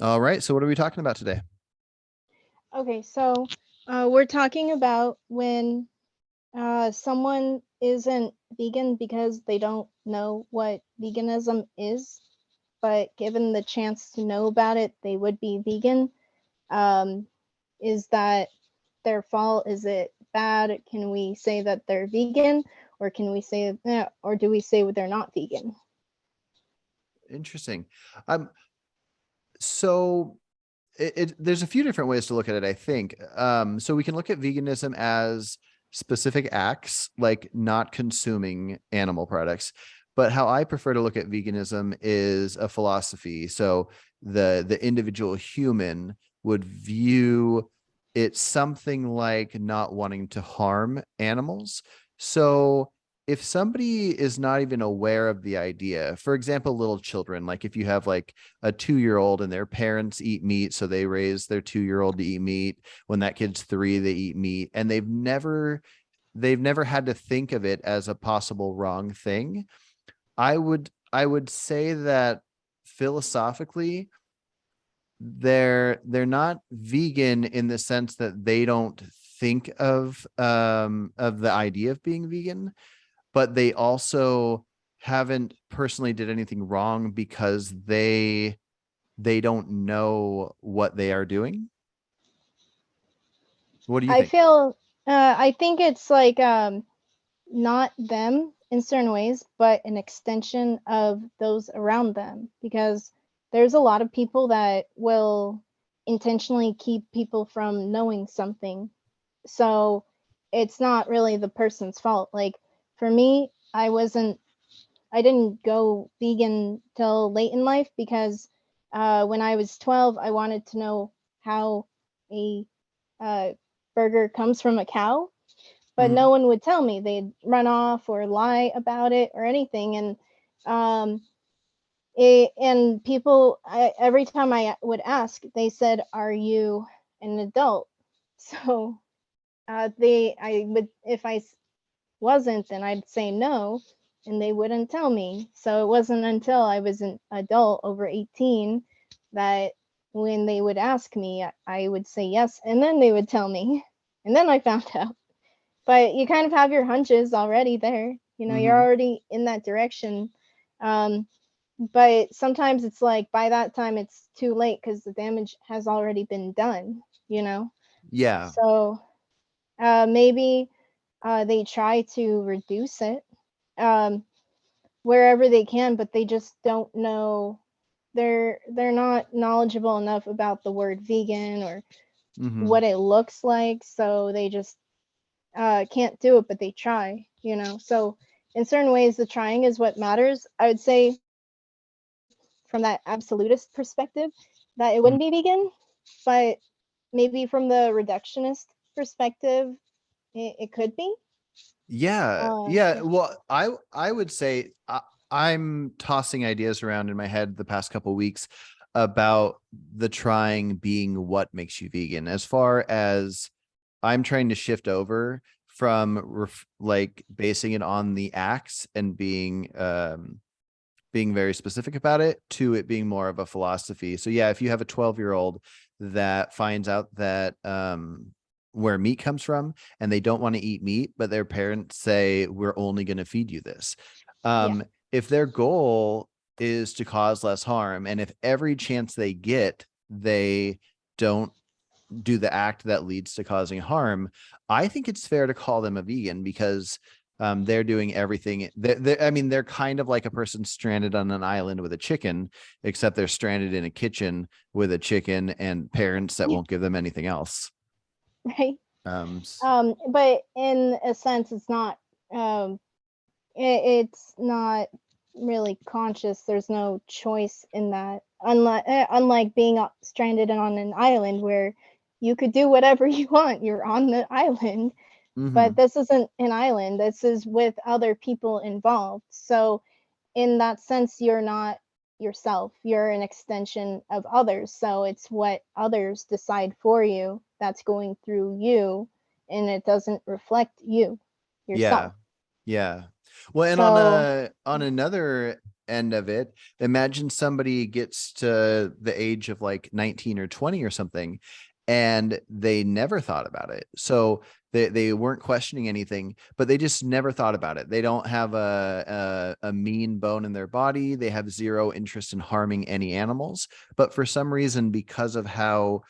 All right. So what are we talking about today? Okay, so we're talking about when someone isn't vegan because they don't know what veganism is, but given the chance to know about it, they would be vegan. Um, is that their fault? Is it bad? Can we say that they're vegan, or can we say, or do we say they're not vegan? Interesting. Um, so there's a few different ways to look at it, I think. So we can look at veganism as specific acts, like not consuming animal products. But how I prefer to look at veganism is a philosophy. So the individual human would view it something like not wanting to harm animals. So if somebody is not even aware of the idea, for example, little children, like if you have like a 2 year old and their parents eat meat, so they raise their 2 year old to eat meat. When that kid's 3, they eat meat, and they've never had to think of it as a possible wrong thing. I would say that philosophically they're not vegan in the sense that they don't think of the idea of being vegan, but they also haven't personally did anything wrong because they don't know what they are doing. What do you I think? feel, I think it's like not them in certain ways, but an extension of those around them. Because there's a lot of people that will intentionally keep people from knowing something. So it's not really the person's fault. Like for me, I didn't go vegan till late in life because when I was 12, I wanted to know how a uh, burger comes from a cow, but Mhm. no one would tell me. They'd run off or lie about it or anything. And um, people, every time I would ask, they said, "Are you an adult?" So I would, if wasn't, then I'd say no, and they wouldn't tell me. So it wasn't until I was an adult over 18 that when they would ask me, I would say yes, and then they would tell me, and then I found out. But you kind of have your hunches already there. You know, you're Mhm. already in that direction. Um, but sometimes it's like by that time it's too late because the damage has already been done, you know? Yeah. So maybe they try to reduce it um, wherever they can, but they just don't know. They're not knowledgeable enough about the word vegan or Mhm. what it looks like, so they just can't do it, but they try, you know. So in certain ways, the trying is what matters. I would say from that absolutist perspective that it wouldn't be Mhm. vegan, but maybe from the reductionist perspective, it could be. Yeah. Yeah. Yeah. Well, I would say I'm tossing ideas around in my head the past couple weeks about the trying being what makes you vegan. As far as I'm trying to shift over from like basing it on the acts and being very specific about it to it being more of a philosophy. So yeah, if you have a 12-year-old that finds out that where meat comes from and they don't want to eat meat, but their parents say we're only going to feed you this. Yeah. If their goal is to cause less harm, and if every chance they get, they don't do the act that leads to causing harm, I think it's fair to call them a vegan because they're doing everything. I mean, they're kind of like a person stranded on an island with a chicken, except they're stranded in a kitchen with a chicken and parents that Yeah. won't give them anything else. Right. Um, But in a sense, it's not. Um, it's not really conscious. There's no choice in that. Unlike being stranded on an island where you could do whatever you want. You're on the island, but mhm. this isn't an island. This is with other people involved. So in that sense, you're not yourself. You're an extension of others. So it's what others decide for you that's going through you, and it doesn't reflect you Yeah. yourself. Yeah. Well, and So on another end of it, imagine somebody gets to the age of like 19 or 20 or something, and they never thought about it. So they weren't questioning anything, but they just never thought about it. They don't have a mean bone in their body. They have zero interest in harming any animals. But for some reason, because of how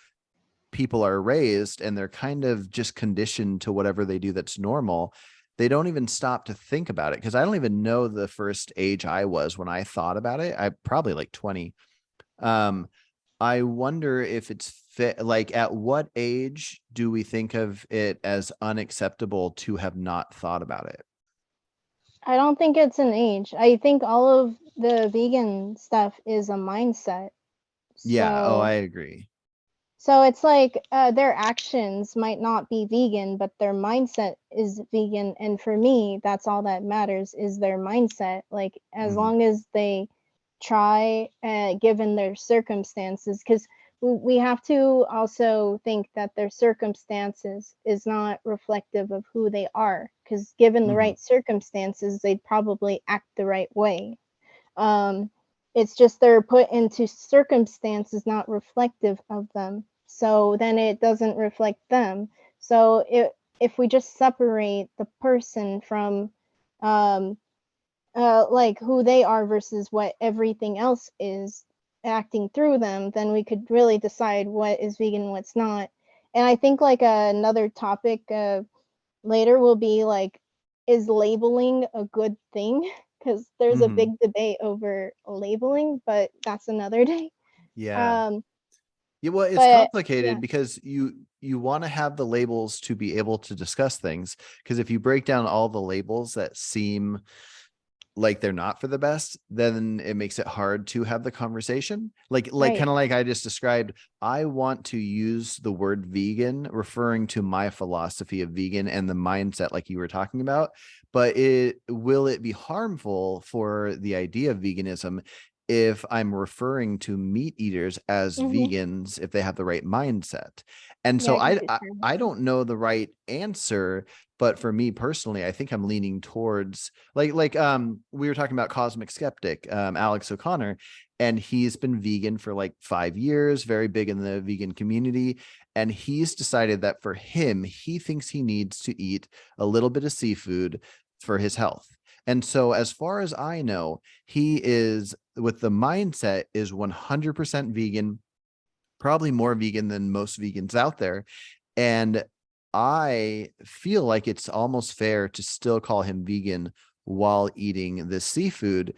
people are raised and they're kind of just conditioned to whatever they do that's normal, they don't even stop to think about it. Because I don't even know the first age I was when I thought about it. I probably like 20. um I wonder if it's fit, like at what age do we think of it as unacceptable to have not thought about it? I don't think it's an age. I think all of the vegan stuff is a mindset. Yeah, oh, I So agree. it's like their actions might not be vegan, but their mindset is vegan. And for me, that's all that matters is their mindset. Like as Mhm. long as they try, given their circumstances, because we have to also think that their circumstances is not reflective of who they are. Because given the Mhm. right circumstances, they'd probably act the right way. Um, it's just they're put into circumstances not reflective of them. So then it doesn't reflect them. So if we just separate the person from um, like who they are versus what everything else is acting through them, then we could really decide what is vegan and what's not. And I think like another topic later will be like, is labeling a good thing? Because there's a Mhm. big debate over labeling, but that's another day. Yeah. Um, Yeah, well, it's but yeah. complicated because you want to have the labels to be able to discuss things. Because if you break down all the labels that seem like they're not for the best, then it makes it hard to have the conversation. Like Right. kind of like I just described, I want to use the word vegan referring to my philosophy of vegan and the mindset like you were talking about, but it will it be harmful for the idea of veganism if I'm referring to meat eaters as Hmm. vegans if they have the right mindset. And Yeah, so I could determine I that. don't know the right answer, but for me personally, I think I'm leaning towards like we were talking about Cosmic Skeptic, Alex O'Connor, and he's been vegan for like 5 years, very big in the vegan community. And he's decided that for him, he thinks he needs to eat a little bit of seafood for his health. And so, as far as I know, he is with the mindset is 100% vegan, probably more vegan than most vegans out there. And I feel like it's almost fair to still call him vegan while eating this seafood,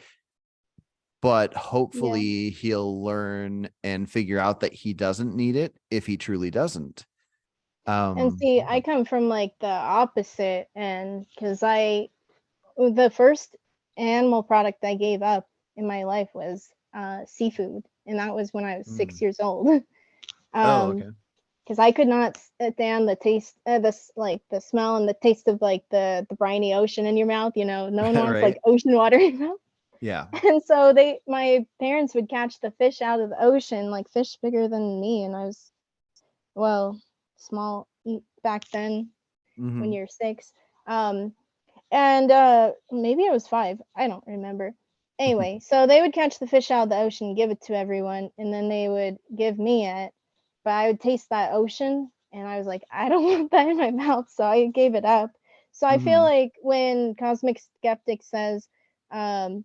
but Yeah. hopefully he'll learn and figure out that he doesn't need it if he truly doesn't. And see, I come from like the opposite end because the first animal product I gave up in my life was seafood, and that was when I was Mm. 6 years old. Oh, um, okay. because I could not stand the taste, like the smell and the taste of like the briny ocean in your mouth. No one wants like Right. ocean water in your mouth. Yeah. And so my parents would catch the fish out of the ocean, like fish bigger than me, and I was, well, small back then when Hmm. you're 6. Um, and maybe I was 5. I don't remember. Anyway, so they would catch the fish out of the ocean, give it to everyone, and then they would give me it. But I would taste that ocean, and I was like, I don't want that in my mouth, so I gave it up. So I feel Hmm. like when Cosmic Skeptic says, um,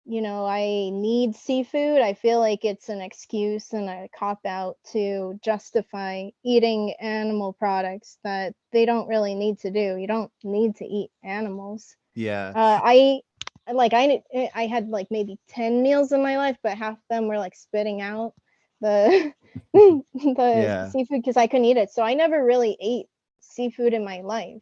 I need seafood, I feel like it's an excuse and a cop out to justify eating animal products that they don't really need to do. You don't need to eat animals. Yeah. I like I had like maybe 10 meals in my life, but half of them were like spitting out the the Yeah. seafood because I couldn't eat it. So I never really ate seafood in my life.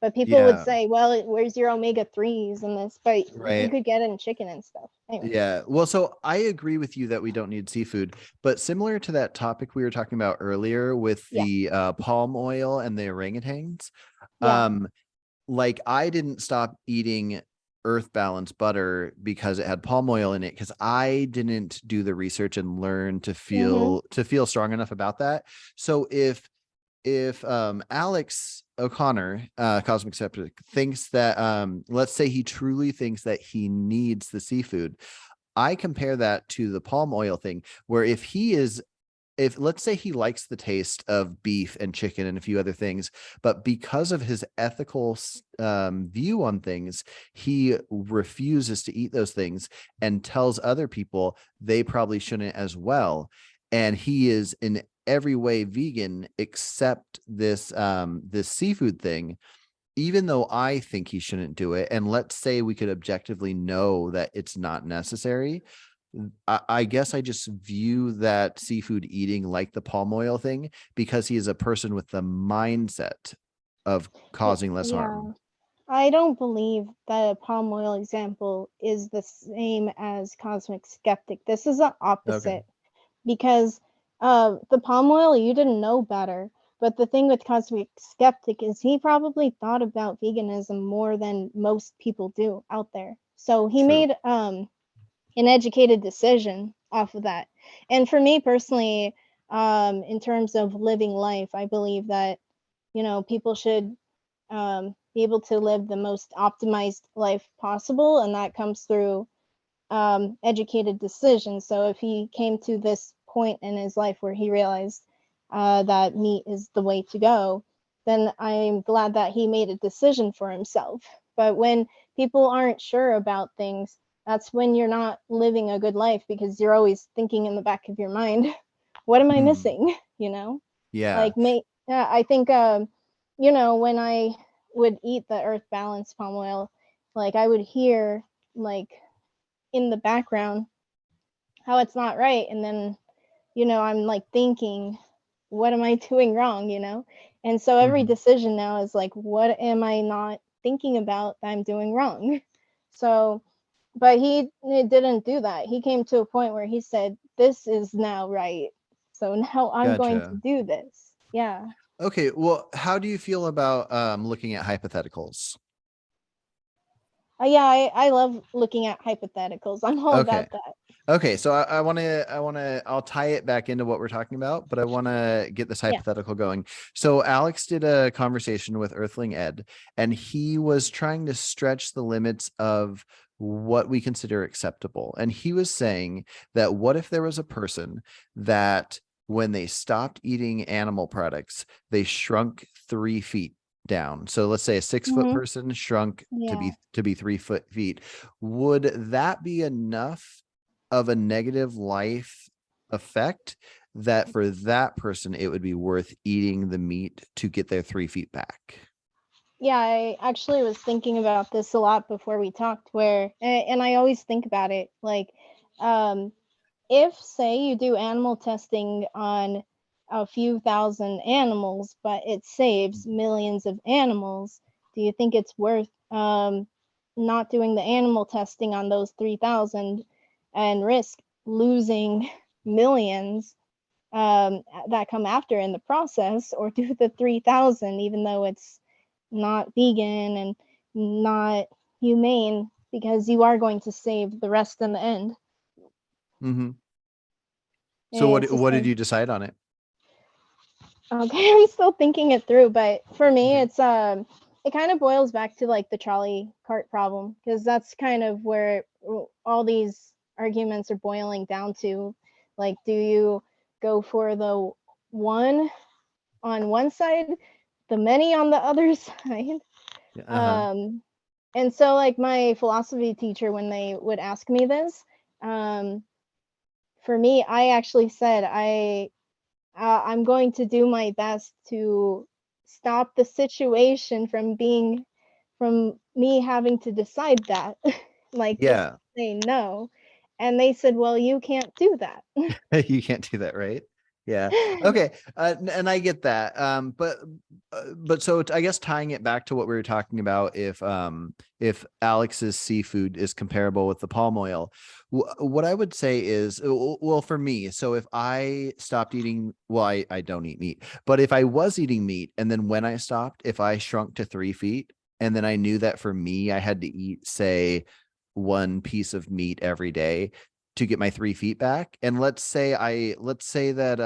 But people would Yeah. say, "Well, where's your omega 3s in this?" But you Right. could get it in chicken and stuff. Anyway, Yeah. Well, so I agree with you that we don't need seafood, but similar to that topic we were talking about earlier with yeah, the palm oil and the orangutans, yeah, um, like I didn't stop eating Earth Balance butter because it had palm oil in it because I didn't do the research and learn hmm, to feel strong enough about that. So if if Alex O'Connor, Cosmic Skeptic, thinks that let's say he truly thinks that he needs the seafood, I compare that to the palm oil thing, where if let's say he likes the taste of beef and chicken and a few other things, but because of his ethical view on things, he refuses to eat those things and tells other people they probably shouldn't as well. And he is in every way vegan except this seafood thing, even though I think he shouldn't do it. And let's say we could objectively know that it's not necessary. I guess I just view that seafood eating like the palm oil thing, because he is a person with the mindset of causing less Yeah. harm. I don't believe that a palm oil example is the same as Cosmic Skeptic. This is the Okay. opposite because the palm oil, you didn't know better. But the thing with Cosmic Skeptic is he probably thought about veganism more than most people do out there. So he True. made an educated decision off of that. And for me personally, in terms of living life, I believe that, people should be able to live the most optimized life possible, and that comes through educated decisions. So if he came to this point in his life where he realized that meat is the way to go, then I'm glad that he made a decision for himself. But when people aren't sure about things, that's when you're not living a good life, because you're always thinking in the back of your mind, what am I Hmm. missing? You know, Yeah. like I think when I would eat the Earth Balance palm oil, like I would hear like in the background how it's not right, and then I'm like thinking, what am I doing wrong, and so every Hmm. decision now is like, what am I not thinking about that I'm doing wrong? So but he didn't do that. He came to a point where he said, this is now right, so now I'm going to Gotcha. do this. Yeah. Okay. Well, how do you feel about looking at hypotheticals? Yeah, I love looking at hypotheticals. I'm all Okay. about that. Okay, so I'll tie it back into what we're talking about, but I want to get this Yeah. hypothetical going. So Alex did a conversation with Earthling Ed, and he was trying to stretch the limits of what we consider acceptable. And he was saying that what if there was a person that when they stopped eating animal products, they shrunk 3 feet down. So let's say a 6 foot Hmm. person shrunk to Yeah. be 3 feet. Would that be enough of a negative life effect that for that person it would be worth eating the meat to get their 3 feet back? Yeah, I actually was thinking about this a lot before we talked, and I always think about it like, um, if, say, you do animal testing on a few thousand animals, but it saves millions of animals, do you think it's worth not doing the animal testing on those 3,000 and risk losing millions that come after in the process, or do the 3,000 even though it's not vegan and not humane, because you are going to save the rest in the end? Mm-hmm. So It's just what did like, you decide on it? okay, I'm still thinking it through, but for me, Okay. it kind of boils back to like the trolley cart problem, because that's kind of where all these arguments are boiling down to. Like, do you go for the one on one side, the many on the other side? Uh-huh. Um, and so, like, my philosophy teacher, when they would ask me this, um, for me, I actually said I'm going to do my best to stop the situation from me having to decide that, like just Yeah. say no. And they said, well, you can't do that. You can't do that, right? Yeah. Okay. And I get that. But so I guess tying it back to what we were talking about, if Alex's seafood is comparable with the palm oil, what I would say is, well, for me, so if I stopped eating, well, I don't eat meat, but if I was eating meat and then when I stopped, if I shrunk to 3 feet, and then I knew that for me, I had to eat, say, one piece of meat every day to get my 3 feet back. And let's say that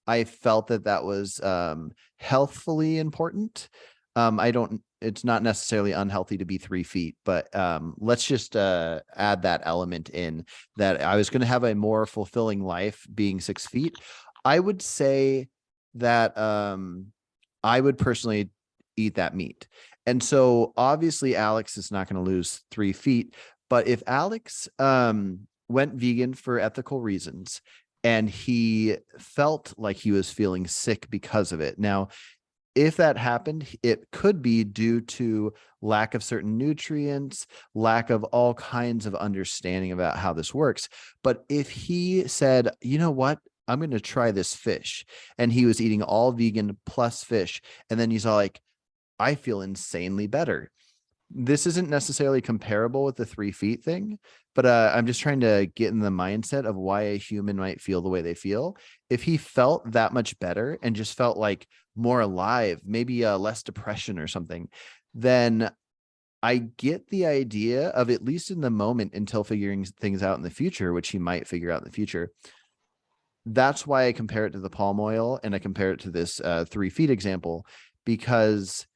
I felt that that was healthfully important. It's not necessarily unhealthy to be 3 feet, but let's just add that element in, that I was going to have a more fulfilling life being 6 feet. I would say that I would personally eat that meat. And so obviously Alex is not going to lose 3 feet, but if Alex went vegan for ethical reasons and he felt like he was feeling sick because of it. Now, if that happened, it could be due to lack of certain nutrients, lack of all kinds of understanding about how this works. But if he said, you know what, I'm going to try this fish, and he was eating all vegan plus fish, and then he's all like, I feel insanely better. This isn't necessarily comparable with the 3 feet thing, but I'm just trying to get in the mindset of why a human might feel the way they feel. If he felt that much better and just felt like more alive, maybe less depression or something, then I get the idea of, at least in the moment until figuring things out in the future, which he might figure out in the future. That's why I compare it to the palm oil and I compare it to this 3 feet example, because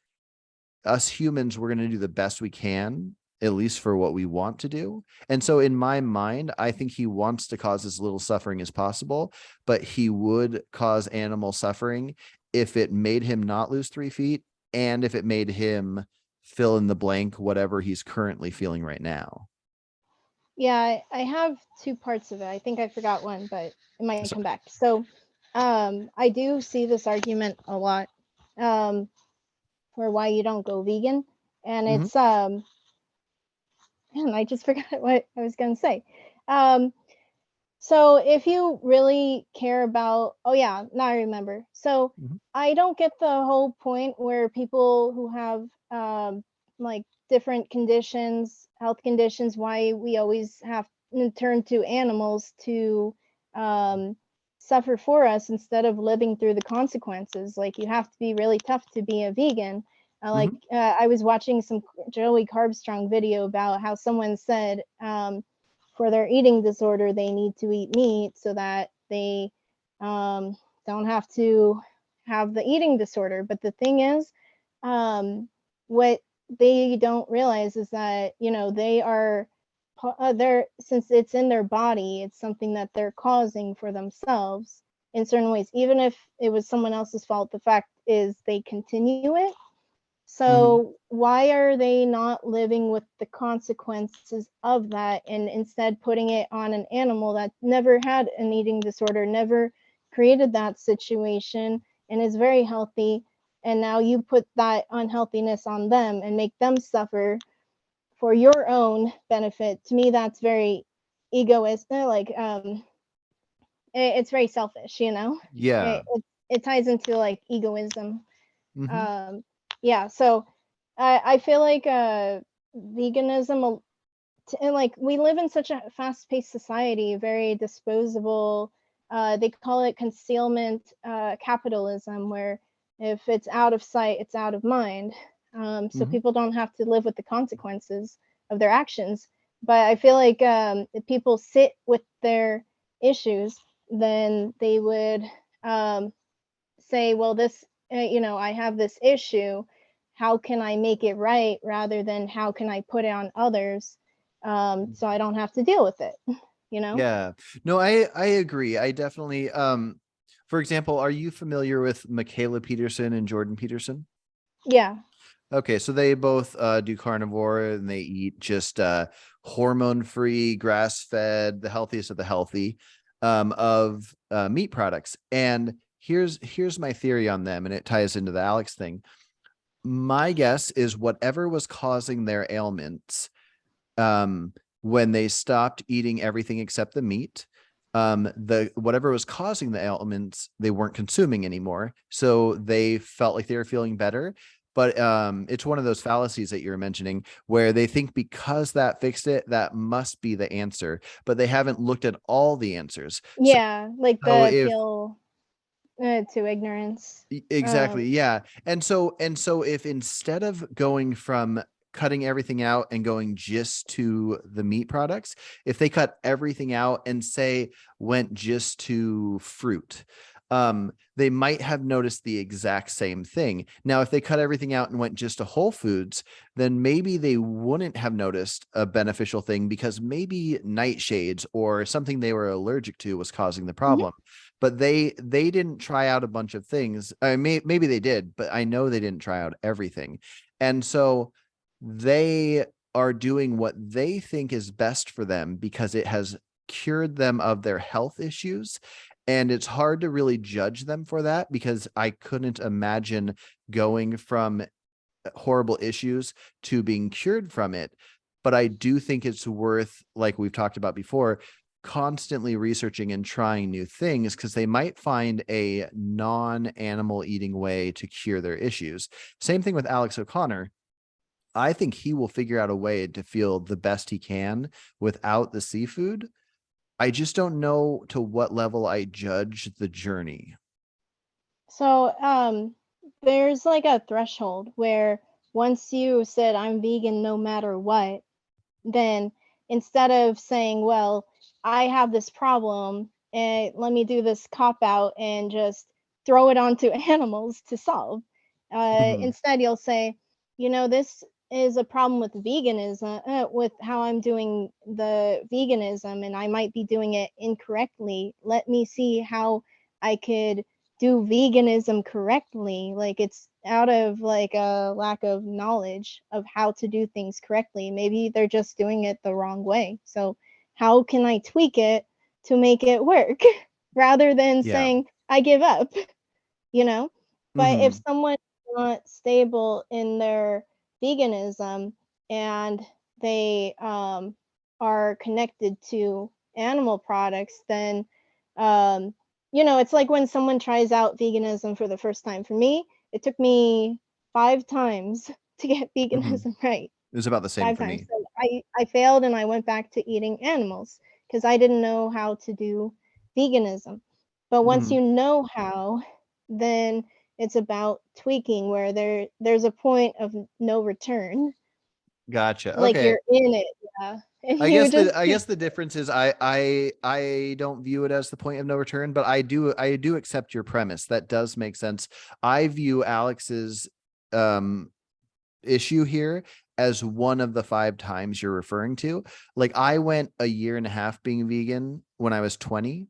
us humans, we're going to do the best we can, at least for what we want to do. And so in my mind, I think he wants to cause as little suffering as possible, but he would cause animal suffering if it made him not lose 3 feet, and if it made him fill in the blank, whatever he's currently feeling right now. Yeah, I have two parts of it. I think I forgot one, but it might So, come back. So, I do see this argument a lot, for why you don't go vegan, and mhm, it's man, I just forgot what I was gonna say. Um, so if you really care about, oh yeah, now I remember. So mhm, I don't get the whole point where people who have like different conditions, health conditions, why we always have to turn to animals to um, suffer for us instead of living through the consequences. Like you have to be really tough to be a vegan. mhm, I was watching some Joey Carbstrong video about how someone said for their eating disorder, they need to eat meat so that they don't have to have the eating disorder. But the thing is, what they don't realize is that, you know, they are they're, since it's in their body, it's something that they're causing for themselves in certain ways. Even if it was someone else's fault, the fact is they continue it. mhm. So why are they not living with the consequences of that, and instead putting it on an animal that never had an eating disorder, never created that situation, and is very healthy? And now you put that unhealthiness on them and make them suffer for your own benefit. To me, that's very egoist. It's very selfish, you know. Yeah. It ties into like egoism. Mhm. um yeah, so I feel like veganism, and like we live in such a fast-paced society, very disposable. They call it concealment capitalism, where if it's out of sight, it's out of mind. So Mhm. people don't have to live with the consequences of their actions. But I feel like if people sit with their issues, then they would um, say, well, this, you know, I have this issue. How can I make it right, rather than how can I put it on others, so I don't have to deal with it, you know? Yeah. No, I agree. I definitely for example, are you familiar with Michaela Peterson and Jordan Peterson? Yeah. Okay, so they both do carnivore, and they eat just hormone-free, grass-fed, the healthiest of the healthy of meat products. And here's my theory on them, and it ties into the Alex thing. My guess is whatever was causing their ailments, um, when they stopped eating everything except the meat, the whatever was causing the ailments, they weren't consuming anymore. So they felt like they were feeling better. But it's one of those fallacies that you're mentioning, where they think because that fixed it, that must be the answer, but they haven't looked at all the answers. So, Yeah, like so the if appeal to ignorance. Exactly. um Yeah. And so if instead of going from cutting everything out and going just to the meat products, if they cut everything out and say went just to fruit, they might have noticed the exact same thing. Now, if they cut everything out and went just to whole foods, then maybe they wouldn't have noticed a beneficial thing because maybe nightshades or something they were allergic to was causing the Mhm. problem. But they didn't try out a bunch of things. Maybe they did, but I know they didn't try out everything. And so they are doing what they think is best for them because it has cured them of their health issues. And it's hard to really judge them for that because I couldn't imagine going from horrible issues to being cured from it. But I do think it's worth, like we've talked about before, constantly researching and trying new things because they might find a non-animal eating way to cure their issues. Same thing with Alex O'Connor. I think he will figure out a way to feel the best he can without the seafood. I just don't know to what level I judge the journey. So, there's like a threshold where once you said I'm vegan no matter what, then instead of saying, well, I have this problem and let me do this cop out and just throw it onto animals to solve, Mhm. instead you'll say, this is a problem with veganism, with how I'm doing the veganism, and I might be doing it incorrectly. Let me see how I could do veganism correctly. Like, it's out of like a lack of knowledge of how to do things correctly. Maybe they're just doing it the wrong way. So how can I tweak it to make it work rather than Yeah. saying I give up, you know? But if Mhm. someone's not stable in their veganism and they are connected to animal products, then it's like when someone tries out veganism for the first time. For me, it took me 5 times to get Mhm. veganism right. It was about the same 5 for times. me. So I failed and I went back to eating animals because I didn't know how to do veganism. But once Mhm. you know how, then it's about tweaking where there's a point of no return. Gotcha. Like Okay. you're in it, yeah. And you just I keep guess the difference is I don't view it as the point of no return, but I do accept your premise. That does make sense. I view Alex's um issue here as one of the 5 times you're referring to. Like I went a year and a half being vegan when I was 20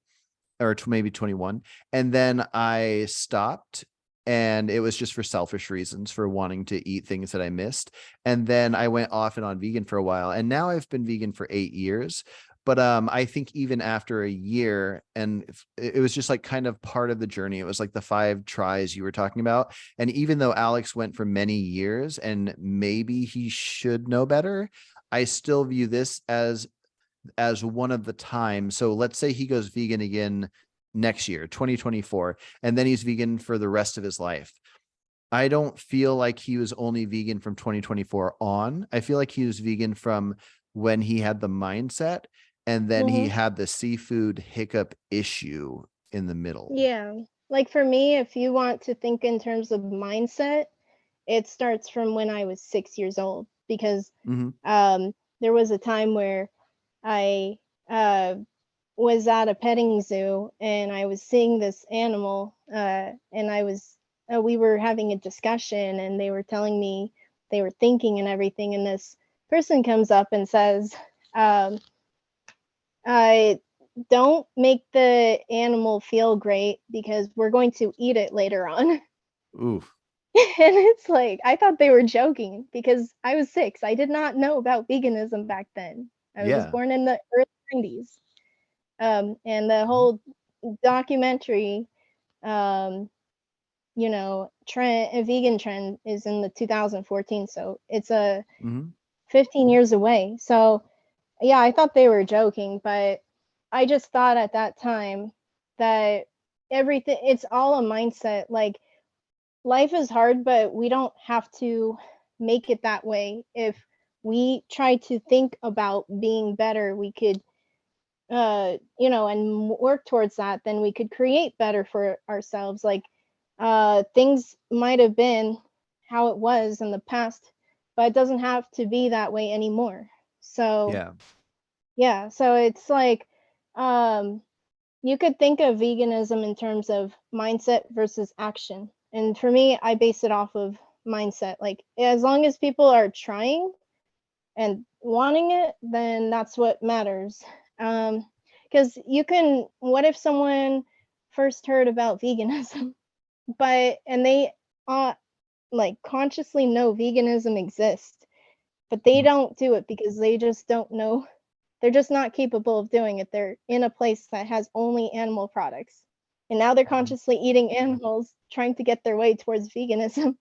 or maybe 21. And then I stopped and it was just for selfish reasons for wanting to eat things that I missed. And then I went off and on vegan for a while. And now I've been vegan for 8 years. But I think even after a year, and it was just like kind of part of the journey. It was like the 5 tries you were talking about. And even though Alex went for many years and maybe he should know better, I still view this as one of the times. So let's say he goes vegan again next year, 2024, and then he's vegan for the rest of his life. I don't feel like he was only vegan from 2024 on. I feel like he was vegan from when he had the mindset and then he Mhm. had the seafood hiccup issue in the middle. Yeah. Like for me, if you want to think in terms of mindset, it starts from when I was 6 years old because Mhm. there was a time where I uh, was at a petting zoo and I was seeing this animal, and we were having a discussion and they were telling me they were thinking and everything, and this person comes up and says, um, I don't make the animal feel great because we're going to eat it later on. Ooh. And it's like, I thought they were joking because I was 6. I did not know about veganism back then. I was Yeah. born in the early 90s. And the whole documentary, um, trend, a vegan trend is in the 2014. So it's a Mhm. 15 years away. So yeah, I thought they were joking, but I just thought at that time that everything, it's all a mindset. Like, life is hard, but we don't have to make it that way. If we try to think about being better, we could, and work towards that, then we could create better for ourselves. Like, things might have been how it was in the past, but it doesn't have to be that way anymore. So, Yeah. yeah, so it's like, um, you could think of veganism in terms of mindset versus action. And for me, I base it off of mindset. Like, as long as people are trying and wanting it, then that's what matters. Because what if someone first heard about veganism, and they like consciously know veganism exists, but they don't do it because they just don't know. They're just not capable of doing it. They're in a place that has only animal products. And now they're Mhm. consciously eating animals, trying to get their way towards veganism.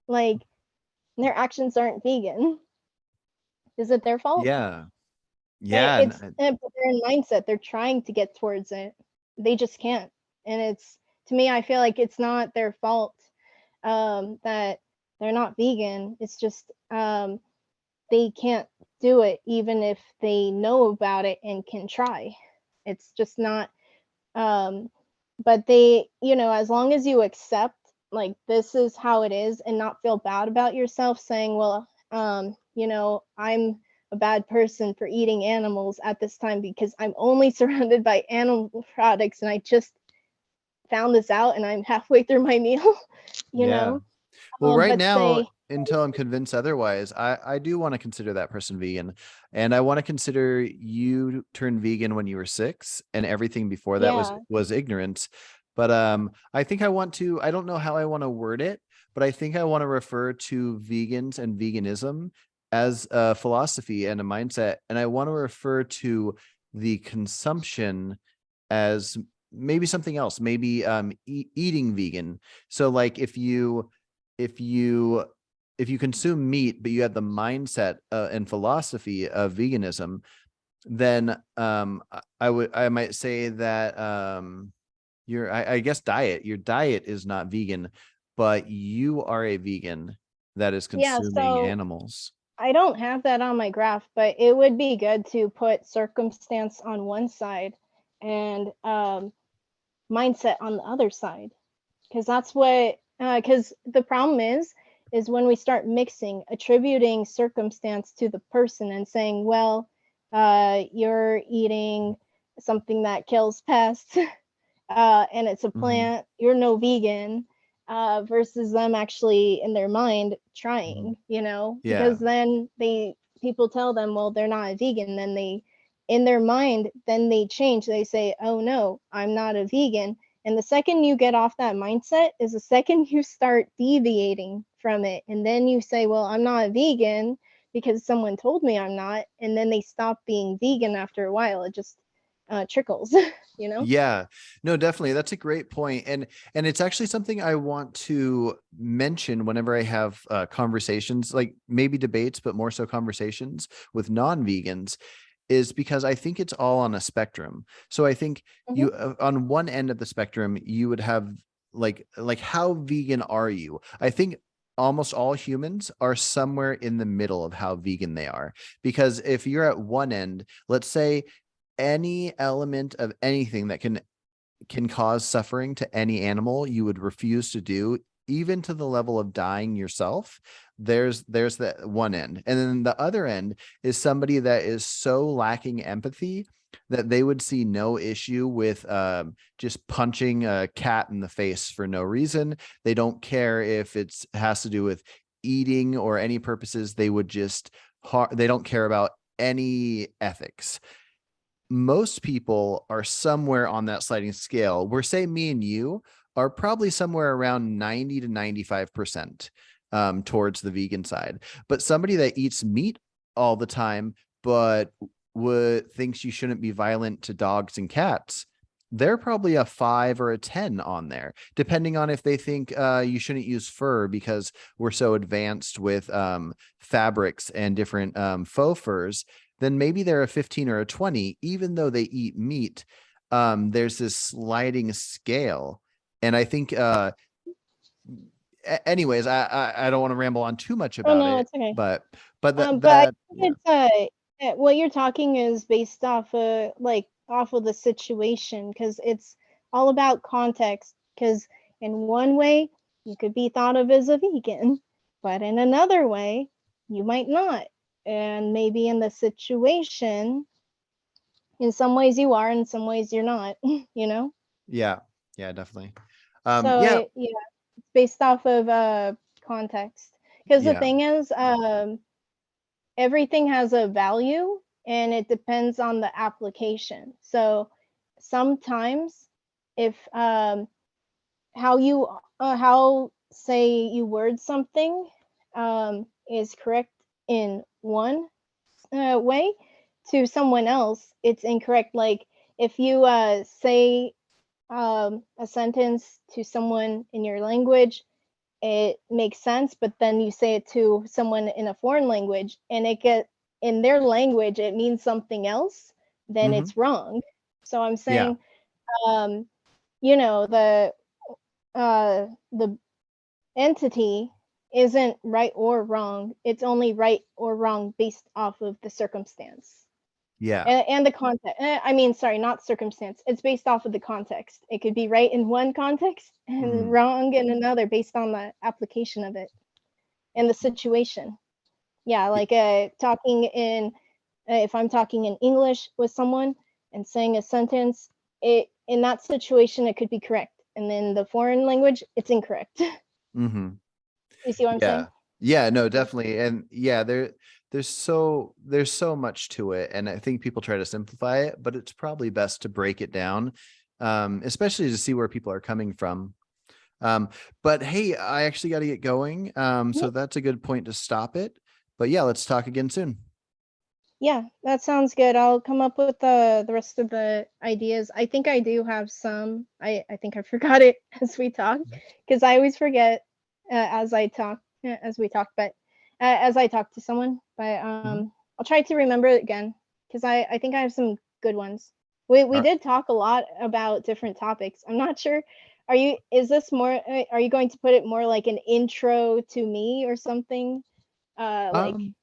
Like, their actions aren't vegan. Is it their fault? Yeah. Yeah. But they're in mindset. They're trying to get towards it. They just can't. And to me, I feel like it's not their fault that they're not vegan. It's just they can't do it even if they know about it and can try. It's just not but as long as you accept like this is how it is and not feel bad about yourself saying, well, I'm a bad person for eating animals at this time because I'm only surrounded by animal products and I just found this out and I'm halfway through my meal, you Yeah. know. Well, right But now, say, until I'm convinced otherwise, I do want to consider that person vegan. And I want to consider you turned vegan when you were 6 and everything before that was yeah, was ignorance. But I think I don't know how I want to word it, but I think I want to refer to vegans and veganism as a philosophy and a mindset. And I want to refer to the consumption as maybe something else, maybe eating vegan. So like if you if you consume meat but you have the mindset and philosophy of veganism, then I might say that I guess your diet is not vegan, but you are a vegan that is yeah, consuming so animals. I don't have that on my graph, but it would be good to put circumstance on one side and mindset on the other side, because that's what because the problem is when we start mixing, attributing circumstance to the person and saying, well, you're eating something that kills pests and it's a Mhm. plant, you're no vegan, versus them actually in their mind Mhm. trying, Yeah. because then people tell them, well, they're not a vegan, then in their mind, then they change. They say, oh no, I'm not a vegan. And the second you get off that mindset is the second you start deviating from it. And then you say, well, I'm not a vegan because someone told me I'm not. And then they stop being vegan after a while. It just trickles, you know? Yeah, no, definitely. That's a great point. And it's actually something I want to mention whenever I have conversations, like maybe debates, but more so conversations with non-vegans, is because I think it's all on a spectrum. So I think Hmm. you on one end of the spectrum, you would have like how vegan are you? I think almost all humans are somewhere in the middle of how vegan they are. Because if you're at one end, let's say any element of anything that can cause suffering to any animal you would refuse to do, even to the level of dying yourself. There's that one end, and then the other end is somebody that is so lacking empathy that they would see no issue with just punching a cat in the face for no reason. They don't care if it's has to do with eating or any purposes. They would just they don't care about any ethics. Most people are somewhere on that sliding scale where, say, me and you are probably somewhere around 90 to 95% towards the vegan side. But somebody that eats meat all the time, but would thinks you shouldn't be violent to dogs and cats, they're probably a 5 or a 10 on there, depending on if they think you shouldn't use fur because we're so advanced with fabrics and different faux furs. Then maybe they're a 15 or a 20, even though they eat meat. There's this sliding scale. And I think, anyways, I don't want to ramble on too much Oh about no, it, it's okay. but But I yeah. think it's what you're talking is based off of the situation, because it's all about context. Because in one way you could be thought of as a vegan, but in another way you might not. And maybe in the situation In some ways you are, in some ways you're not, you know? Yeah. Yeah, definitely. So Yeah. yeah, it's based off of context. Because the Yeah. thing is, everything has a value and it depends on the application. So sometimes if how say you word something is correct in one way, to someone else it's incorrect. Like if you say a sentence to someone in your language, it makes sense, but then you say it to someone in a foreign language and it get in their language it means something else, then Hmm. it's wrong. So I'm Yeah. saying, um you know, the entity isn't right or wrong, it's only right or wrong based off of the circumstance Yeah. and the context. I mean, sorry, not circumstance. It's based off of the context. It could be right in one context and Hmm. wrong in another based on the application of it and the situation. Yeah, like talking in if I'm talking in English with someone and saying a sentence, it in that situation it could be correct, and then the foreign language it's incorrect. Hmm. You see what I'm Yeah. saying? Yeah, no, Yeah. definitely. And yeah, there's so much to it. And I think people try to simplify it, but it's probably best to break it down, especially to see where people are coming from. Um, but hey, I actually got to get going. So that's a good point to stop it. But yeah, let's talk again soon. Yeah, that sounds good. I'll come up with the rest of the ideas. I think I do have some. I think I forgot it as we talk because I always forget as I talk as we talk, but as I talk to someone. But Mhm. I'll try to remember it again because I think I have some good ones. We All right. did talk a lot about different topics. I'm not sure. Are you? Is this more? Are you going to put it more like an intro to me or something? Like Um,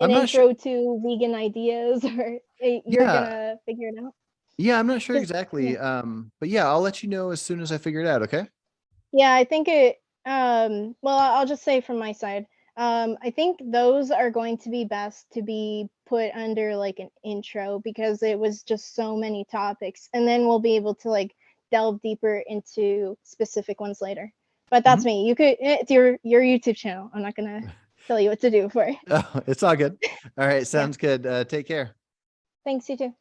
an I'm not sure. intro to vegan ideas or you're Yeah. gonna figure it out Yeah, I'm not sure because yeah, exactly. But yeah, I'll let you know as soon as I figure it out. Okay. yeah, I think it well, I'll just say from my side, I think those are going to be best to be put under like an intro because it was just so many topics, and then we'll be able to like delve deeper into specific ones later. But Mhm. that's me. You could it's your YouTube channel. I'm not gonna tell you what to do for it. Oh, it's all good. All right. Yeah, Sounds good. Take care. thanks, you too.